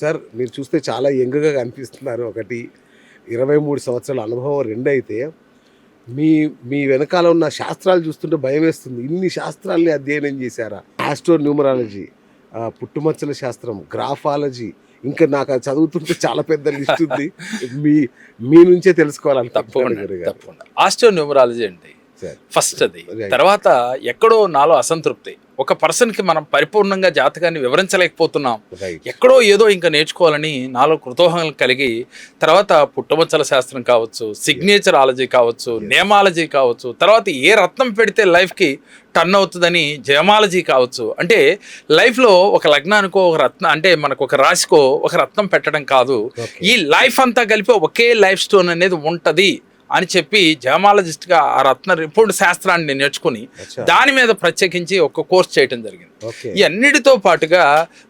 Sir మీరు చూస్తే చాలా యంగ్‌గా కనిపిస్తున్నారు. ఒకటి 23 సంవత్సరాల అనుభవం రెండైతే మీ మీ వెనకాల ఉన్న శాస్త్రాలు చూస్తుంటే భయమేస్తుంది. ఇన్ని శాస్త్రాల్ని అధ్యయనం చేశారా? ఆస్ట్రో న్యూమరాలజీ, పుట్టుమచ్చల శాస్త్రం, గ్రాఫాలజీ, ఇంకా నాకు అది చదువుతుంటే చాలా పెద్ద లిస్ట్ ఉంది. మీ మీ నుంచే తెలుసుకోవాలనుకుంటున్నాను గురుగారు. తప్పకుండా ఆస్ట్రో న్యూమరాలజీ అండి ఫస్ట్. అది తర్వాత ఎక్కడో నాలో అసంతృప్తి. ఒక పర్సన్కి మనం పరిపూర్ణంగా జాతకాన్ని వివరించలేకపోతున్నాం, ఎక్కడో ఏదో ఇంకా నేర్చుకోవాలని నాలో కుతూహలం కలిగి తర్వాత పుట్టుమచ్చల శాస్త్రం కావచ్చు, సిగ్నేచరాలజీ కావచ్చు, నేమాలజీ కావచ్చు, తర్వాత ఏ రత్నం పెడితే లైఫ్కి టర్న్ అవుతుందని జయమాలజీ కావచ్చు. అంటే లైఫ్లో ఒక లగ్నానికో ఒక రత్నం, అంటే మనకు ఒక రాశికో ఒక రత్నం పెట్టడం కాదు, ఈ లైఫ్ అంతా కలిపి ఒకే లైఫ్ స్టోన్ అనేది ఉంటుంది అని చెప్పి జయమాలజిస్ట్గా ఆ రత్న రిపోర్ట్ శాస్త్రాన్ని నేర్చుకుని దాని మీద ప్రత్యేకించి ఒక కోర్స్ చేయడం జరిగింది. ఈ అన్నిటితో పాటుగా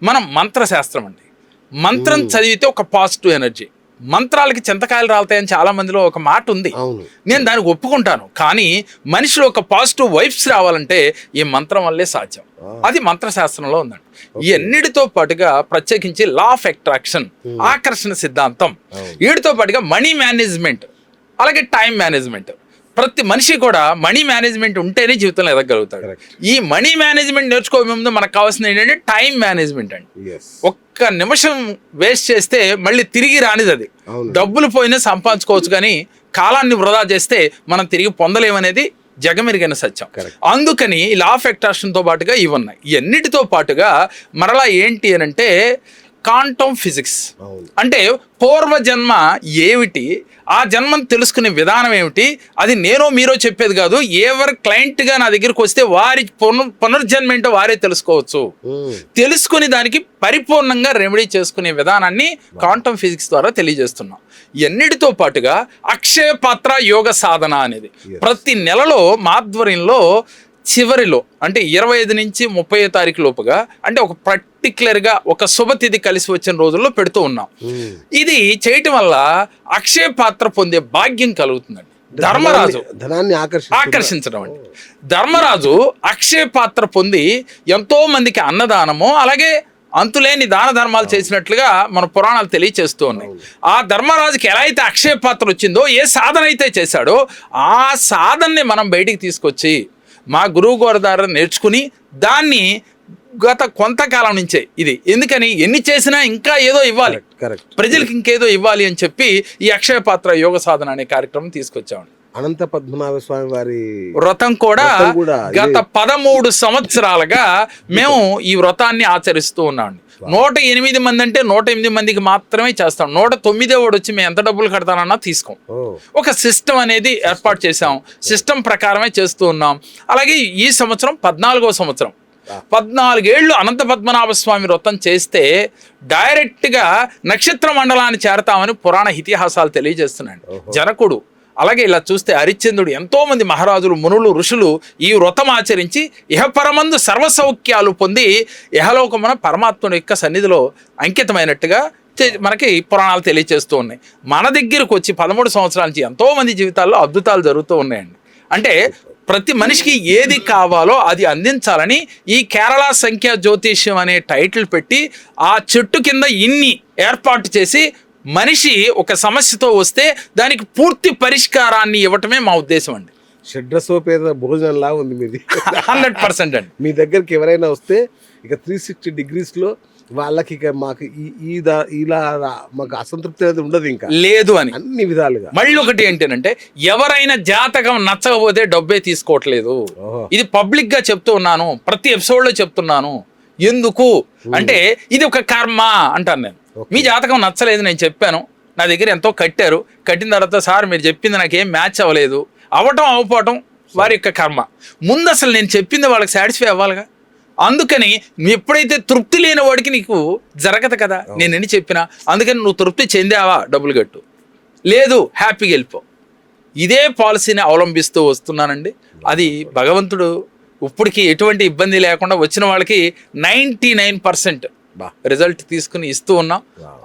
మనం మంత్రశాస్త్రం అండి. మంత్రం చదివితే ఒక పాజిటివ్ ఎనర్జీ, మంత్రాలకి చింతకాయలు రాలుతాయని చాలా మందిలో ఒక మాట ఉంది. నేను దానికి ఒప్పుకుంటాను. కానీ మనిషిలో ఒక పాజిటివ్ వైబ్స్ రావాలంటే ఈ మంత్రం వల్లే సాధ్యం. అది మంత్రశాస్త్రంలో ఉందండి. ఈ అన్నిటితో పాటుగా ప్రత్యేకించి లా ఆఫ్ అట్రాక్షన్, ఆకర్షణ సిద్ధాంతం, వీటితో పాటుగా మనీ మేనేజ్మెంట్, అలాగే టైం మేనేజ్మెంట్. ప్రతి మనిషి కూడా మనీ మేనేజ్మెంట్ ఉంటేనే జీవితంలో ఎదగలుగుతాడు. ఈ మనీ మేనేజ్మెంట్ నేర్చుకోవే ముందు మనకు కావాల్సింది ఏంటంటే టైం మేనేజ్మెంట్ అండి. ఒక్క నిమిషం వేస్ట్ చేస్తే మళ్ళీ తిరిగి రానిది అది. డబ్బులు పోయినా సంపాదించుకోవచ్చు, కానీ కాలాన్ని వృధా చేస్తే మనం తిరిగి పొందలేమనేది జగమెరిగిన సత్యం. అందుకని లా ఆఫ్ అట్రాక్షన్తో పాటుగా ఇవి ఉన్నాయి. ఇవన్నిటితో పాటుగా మరలా ఏంటి అని అంటే క్వాంటమ్ ఫిజిక్స్, అంటే పూర్వజన్మ ఏమిటి, ఆ జన్మను తెలుసుకునే విధానం ఏమిటి, అది నేనో మీరో చెప్పేది కాదు. ఎవరి క్లయింట్గా నా దగ్గరికి వస్తే వారి పునర్జన్మ ఏంటో వారే తెలుసుకోవచ్చు. తెలుసుకుని దానికి పరిపూర్ణంగా రెమెడీ చేసుకునే విధానాన్ని క్వాంటమ్ ఫిజిక్స్ ద్వారా తెలియజేస్తున్నాం. ఎన్నిటితో పాటుగా అక్షయ పాత్ర యోగ సాధన అనేది ప్రతి నెలలో మాధ్వర్యంలో చివరిలో, అంటే 25 నుంచి 30 తారీఖు లోపుగా, అంటే ఒక పర్టిక్యులర్గా ఒక శుభతిథి కలిసి వచ్చిన రోజుల్లో పెడుతూ ఉన్నాం. ఇది చేయటం వల్ల అక్షయ పాత్ర పొందే భాగ్యం కలుగుతుందండి. ధర్మరాజు ధనాన్ని ఆకర్షించడం అండి. ధర్మరాజు అక్షయ పాత్ర పొంది ఎంతో మందికి అన్నదానము, అలాగే అంతులేని దాన ధర్మాలు చేసినట్లుగా మన పురాణాలు తెలియచేస్తూ ఉన్నాయి. ఆ ధర్మరాజుకి ఎలా అయితే అక్షయ పాత్ర వచ్చిందో, ఏ సాధన అయితే చేశాడో ఆ సాధనని మనం బయటికి తీసుకొచ్చి మా గురువు గారి ద్వారా నేర్చుకుని దాన్ని గత కొంతకాలం నుంచే ఇది ఎందుకని ఎన్ని చేసినా ఇంకా ఏదో ఇవ్వాలి, ప్రజలకు ఇంకేదో ఇవ్వాలి అని చెప్పి ఈ అక్షయ పాత్ర యోగ సాధన అనే కార్యక్రమం తీసుకొచ్చామండి. అనంత పద్మనాభ స్వామి వారి వ్రతం కూడా గత 13 సంవత్సరాలుగా మేము ఈ వ్రతాన్ని ఆచరిస్తూ ఉన్నాం. 108 మంది అంటే 108 మందికి మాత్రమే చేస్తాం. 109వ వాడు వచ్చి మేము ఎంత డబ్బులు కడతానన్నా తీసుకోం. ఒక సిస్టమ్ అనేది ఏర్పాటు చేసాం, సిస్టమ్ ప్రకారమే చేస్తూ ఉన్నాం. అలాగే ఈ సంవత్సరం 14వ సంవత్సరం, 14 ఏళ్ళు అనంత పద్మనాభ స్వామి వ్రతం చేస్తే డైరెక్ట్గా నక్షత్ర మండలాన్ని చేరతామని పురాణ ఇతిహాసాలు తెలియజేస్తున్నాడు. జనకుడు, అలాగే ఇలా చూస్తే హరిశ్చంద్రుడు, ఎంతో మంది మహారాజులు, మునులు, ఋషులు ఈ వ్రతం ఆచరించి ఇహపరమందు సర్వసౌఖ్యాలు పొంది ఇహలోకమున పరమాత్ముని యొక్క సన్నిధిలో అంకితమైనట్టుగా మనకి పురాణాలు తెలియజేస్తూ ఉన్నాయి. మన దగ్గరకు వచ్చి 13 సంవత్సరాల నుంచి ఎంతో మంది జీవితాల్లో అద్భుతాలు జరుగుతూ ఉన్నాయండి. అంటే ప్రతి మనిషికి ఏది కావాలో అది అందించాలని ఈ కేరళ సంఖ్యా జ్యోతిష్యం అనే టైటిల్ పెట్టి ఆ చెట్టు కింద ఇన్ని ఏర్పాటు చేసి మనిషి ఒక సమస్యతో వస్తే దానికి పూర్తి పరిష్కారాన్ని ఇవ్వటమే మా ఉద్దేశం అండి. షడ్రసోపేత భోజనం లా ఉంది మీది. 100% అండి. మీ దగ్గరికి ఎవరైనా వస్తే ఇక 360 degreesలో వాళ్ళకి ఇక మాకు ఇలా మాకు అసంతృప్తి అనేది ఉండదు, ఇంకా లేదు అని అన్ని విధాలుగా. మళ్ళీ ఒకటి ఏంటంటే ఎవరైనా జాతకం నచ్చకపోతే డబ్బే తీసుకోవట్లేదు. ఇది పబ్లిక్ గా చెప్తూ ఉన్నాను, ప్రతి ఎపిసోడ్ లో చెప్తున్నాను. ఎందుకు అంటే ఇది ఒక కర్మ అంటాను నేను. మీ జాతకం నచ్చలేదు, నేను చెప్పాను, నా దగ్గర ఎంతో కట్టారు, కట్టిన తర్వాత సార్ మీరు చెప్పింది నాకేం మ్యాచ్ అవ్వలేదు, అవ్వటం వారి యొక్క కర్మ. ముందు అసలు నేను చెప్పింది వాళ్ళకి సాటిస్ఫై అవ్వాలిగా. అందుకని ఎప్పుడైతే తృప్తి లేని వాడికి నీకు జరగదు కదా నేను ఎన్ని చెప్పినా. అందుకని నువ్వు తృప్తి చెందావా డబ్బులు కట్టు, లేదు హ్యాపీగా వెళ్ళిపో. ఇదే పాలసీని అవలంబిస్తూ వస్తున్నానండి. అది భగవంతుడు ఇప్పటికి ఎటువంటి ఇబ్బంది లేకుండా వచ్చిన వాళ్ళకి 99% రిజల్ట్ తీసుకుని ఇస్తూ ఉన్నాం.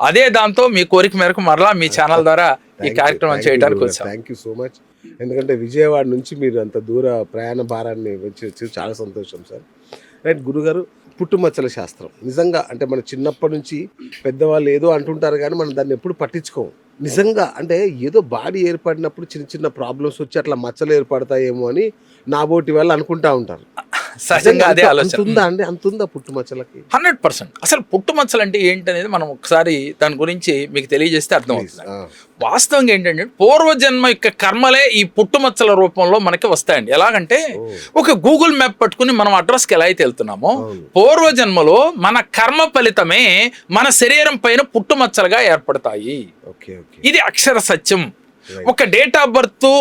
అదే దాంతో మీ కోరిక మేరకు మరలా మీ ఛానల్ ద్వారా ఈ కార్యక్రమం చేయడానికి వచ్చాం. Thank you so much. ఎందుకంటే విజయవాడ నుంచి మీరు అంత దూర ప్రయాణ భారాన్ని వచ్చి చాలా సంతోషం సార్. రైట్ గురుగారు, పుట్టుమచ్చల శాస్త్రం నిజంగా అంటే మన చిన్నప్పటి నుంచి పెద్దవాళ్ళు ఏదో అంటుంటారు కానీ మనం దాన్ని ఎప్పుడు పట్టించుకోము. నిజంగా అంటే ఏదో బాడీ ఏర్పడినప్పుడు చిన్న చిన్న ప్రాబ్లమ్స్ వచ్చి అట్లా మచ్చలు ఏర్పడతాయేమో అని నాబోటి వాళ్ళు అనుకుంటా ఉంటారు. సహజంగా అదే ఆలోచన ఉందా అండి? అంత ఉందా పుట్టుమచ్చలకి? 100%. అసలు పుట్టుమచ్చలు అంటే ఏంటనేది మనం ఒకసారి దాని గురించి మీకు తెలియజేస్తే అర్థమవుతుంది. వాస్తవంగా ఏంటంటే పూర్వజన్మ యొక్క కర్మలే ఈ పుట్టుమచ్చల రూపంలో మనకి వస్తాయండి. ఎలాగంటే ఒక గూగుల్ మ్యాప్ పట్టుకుని మనం అడ్రస్కి ఎలా అయితే వెళ్తున్నామో పూర్వజన్మలో మన కర్మ ఫలితమే మన శరీరం పైన పుట్టుమచ్చలుగా ఏర్పడతాయి. ఇది అక్షర సత్యం. ఒక డేట్ ఆఫ్ బర్త్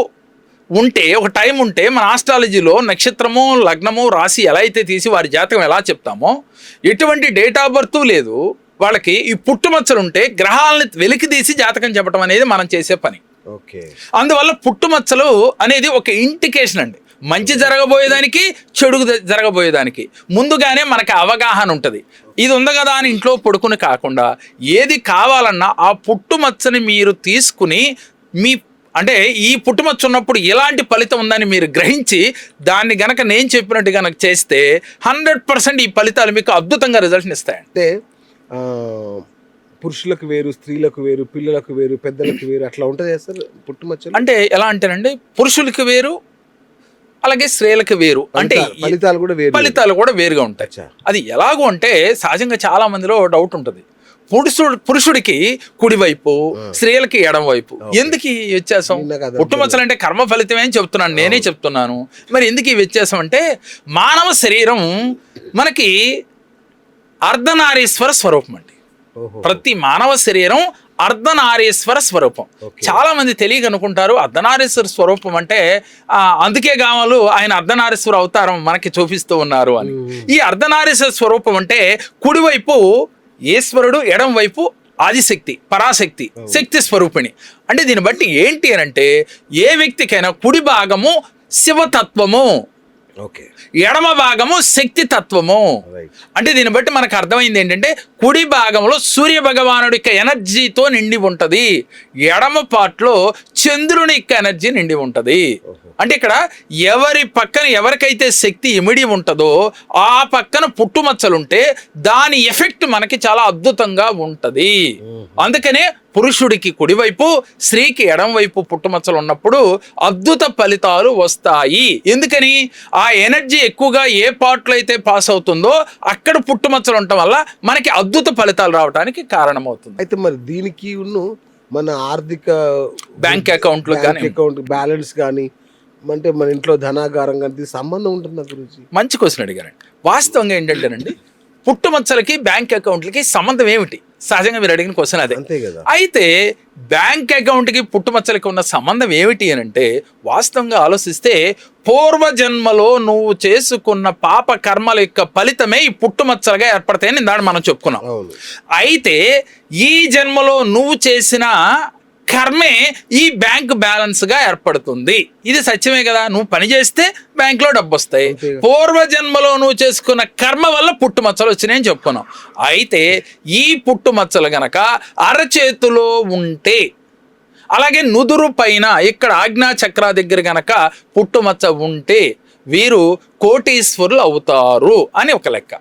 ఉంటే, ఒక టైం ఉంటే మన ఆస్ట్రాలజీలో నక్షత్రము, లగ్నము, రాశి ఎలా అయితే తీసి వారి జాతకం ఎలా చెప్తామో ఎటువంటి డేట్ ఆఫ్ బర్త్ లేదు వాళ్ళకి. ఈ పుట్టుమచ్చలు ఉంటే గ్రహాలను వెలికి తీసి జాతకం చెప్పడం అనేది మనం చేసే పని. అందువల్ల పుట్టుమచ్చలు అనేది ఒక ఇండికేషన్ అండి. మంచి జరగబోయేదానికి, చెడు జరగబోయేదానికి ముందుగానే మనకి అవగాహన ఉంటుంది. ఇది ఉంది కదా అని ఇంట్లో పడుకుని కాకుండా ఏది కావాలన్నా ఆ పుట్టుమచ్చని మీరు తీసుకుని మీ అంటే ఈ పుట్టుమచ్చ ఉన్నప్పుడు ఎలాంటి ఫలితం ఉందని మీరు గ్రహించి దాన్ని గనక నేను చెప్పినట్టు గనక చేస్తే 100% ఈ ఫలితాలు మీకు అద్భుతంగా రిజల్ట్ని ఇస్తాయి. అంటే పురుషులకు వేరు, స్త్రీలకు వేరు, పిల్లలకు వేరు, పెద్దలకు వేరు అట్లా ఉంటుంది సార్ పుట్టుమచ్చలు? అంటే ఎలా అంటేనండి, పురుషులకి వేరు అలాగే స్త్రీలకు వేరు, అంటే ఫలితాలు కూడా వేరుగా ఉంటాయి. అది ఎలాగో అంటే సహజంగా చాలా మందిలో డౌట్ ఉంటుంది. పురుషుడికి కుడివైపు, స్త్రీలకి ఎడం వైపు. ఎందుకు ఈ వ్యత్యాసం? పుట్టుమచ్చలు అంటే కర్మ ఫలితమే అని చెప్తున్నాను, నేనే చెప్తున్నాను. మరి ఎందుకు ఈ వ్యత్యాసం అంటే మానవ శరీరం మనకి అర్ధనారీశ్వర స్వరూపం అండి. ప్రతి మానవ శరీరం అర్ధనారీశ్వర స్వరూపం. చాలా మంది తెలియక అనుకుంటారు అర్ధనారీశ్వర స్వరూపం అంటే అందుకే గామలు ఆయన అర్ధనారీశ్వర అవతారం మనకి చూపిస్తూ ఉన్నారు అని. ఈ అర్ధనారీశ్వర స్వరూపం అంటే కుడివైపు ఈశ్వరుడు, ఎడం వైపు ఆదిశక్తి, పరాశక్తి, శక్తి స్వరూపిణి. అంటే దీన్ని బట్టి ఏంటి అని అంటే ఏ వ్యక్తికైనా కుడి భాగము శివతత్వము, ఎడమ భాగము శక్తి తత్వము. అంటే దీన్ని బట్టి మనకు అర్థమైంది ఏంటంటే కుడి భాగంలో సూర్య భగవానుడి యొక్క ఎనర్జీతో నిండి ఉంటది, ఎడమ పార్ట్లో చంద్రుని యొక్క ఎనర్జీ నిండి ఉంటది. అంటే ఇక్కడ ఎవరి పక్కన ఎవరికైతే శక్తి ఇమిడి ఉంటుందో ఆ పక్కన పుట్టుమచ్చలుంటే దాని ఎఫెక్ట్ మనకి చాలా అద్భుతంగా ఉంటది. అందుకనే పురుషుడికి కుడివైపు, స్త్రీకి ఎడం వైపు పుట్టుమచ్చలు ఉన్నప్పుడు అద్భుత ఫలితాలు వస్తాయి. ఎందుకని? ఆ ఎనర్జీ ఎక్కువగా ఏ పార్ట్లో అయితే పాస్ అవుతుందో అక్కడ పుట్టుమచ్చలు ఉండటం వల్ల మనకి అద్భుత ఫలితాలు రావడానికి కారణమవుతుంది. అయితే మరి దీనికి మన ఆర్థిక బ్యాంక్ అకౌంట్ బ్యాలెన్స్ కానీ అంటే మన ఇంట్లో ధనాగారం కానీ సంబంధం ఉంటుంది గురించి? మంచి క్వశ్చన్ అడిగారండి. వాస్తవంగా ఏంటంటేనండి పుట్టుమచ్చలకి బ్యాంక్ అకౌంట్లకి సంబంధం ఏమిటి? సహజంగా మీరు అడిగిన క్వశ్చన్ అదే. అయితే బ్యాంక్ అకౌంట్కి పుట్టుమచ్చలకి ఉన్న సంబంధం ఏమిటి అని అంటే వాస్తవంగా ఆలోచిస్తే పూర్వజన్మలో నువ్వు చేసుకున్న పాప కర్మల యొక్క ఫలితమే ఈ పుట్టుమచ్చలుగా ఏర్పడతాయని దాన్ని మనం చెప్పుకున్నాం. అయితే ఈ జన్మలో నువ్వు చేసిన కర్మే ఈ బ్యాంక్ బ్యాలెన్స్ గా ఏర్పడుతుంది. ఇది సత్యమే కదా. నువ్వు పని చేస్తే బ్యాంక్ లో డబ్బు వస్తాయి. పూర్వజన్మలో నువ్వు చేసుకున్న కర్మ వల్ల పుట్టుమచ్చలు వచ్చినాయని చెప్పుకున్నాం. అయితే ఈ పుట్టుమచ్చలు గనక అరచేతిలో ఉంటే, అలాగే నుదురు పైన ఇక్కడ ఆజ్ఞా చక్ర దగ్గర గనక పుట్టుమచ్చ ఉంటే వీరు కోటీశ్వరులు అవుతారు అని ఒక లెక్క.